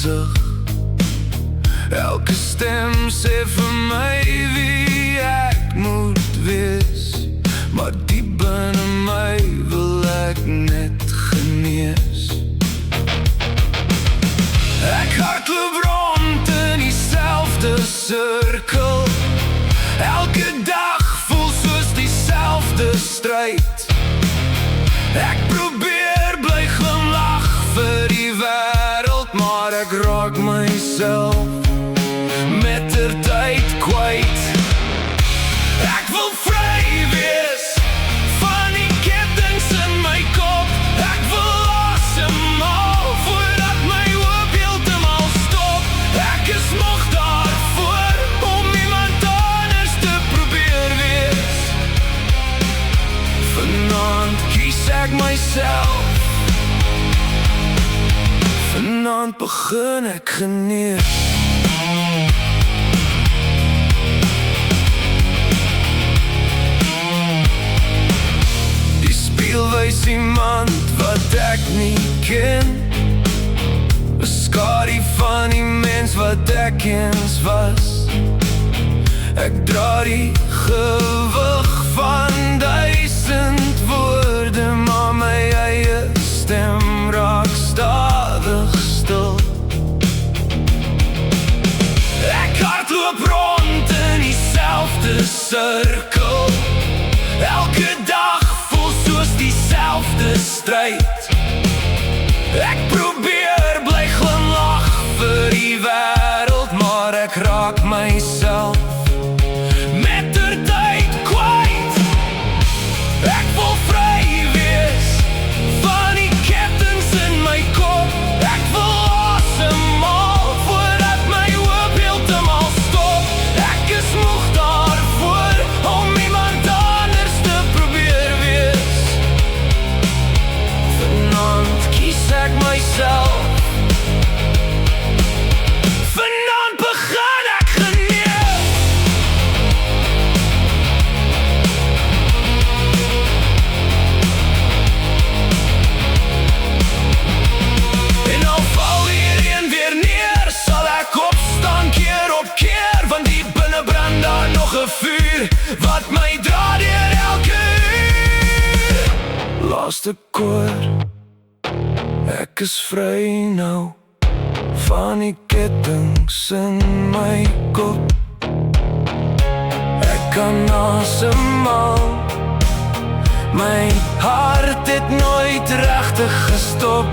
gesig. Elke stem sê vir my wie ek moet wees, maar diep binne my wil ek net genees. Ek hardloop rond in dieselfde sirkel, elke dag voel soos dieselfde stryd. Ek probeer bly glimlag vir die wêreld, maar ek raak myself mettertyd kwyt. Ek wil vry wees van die kettings in my kop. Ek wil asemhaal voordat my hoop heeltemal stop. Ek is moeg daarvoor om iemand anders te probeer wees. Vanaand kies ek myself. Vanaand begin ek genees. Die spieël wys iemand wat ek nie ken, 'n skadu van die mens wat ek eens was. Ek dra die gewig van 1000 woorde, maar my eie stem raak stadig stil. Ek hardloop rond in dieselfde sirkel, elke dag voel soos dieselfde stryd. Ek probeer bly glimlag vir die wêreld, maar ek raak myself mettertyd kwyt. Ek wil vry wees van die kettings in my kop. Ek wil asemhaal voordat my hoop heeltemal stop. Ek is moeg daarvoor om iemand anders te probeer wees. Vanaand kies ek myself. Vanaand begin ek genees. En al val hierheen weer neer, sal ek opstaan keer op keer, want diep binne brand daar nog 'n vuur wat my dra deur elke uur. Laaste koor, ek is vry nou van die kettings in my kop. Ek kan asemhaal, my hart het nooit regtig gestop.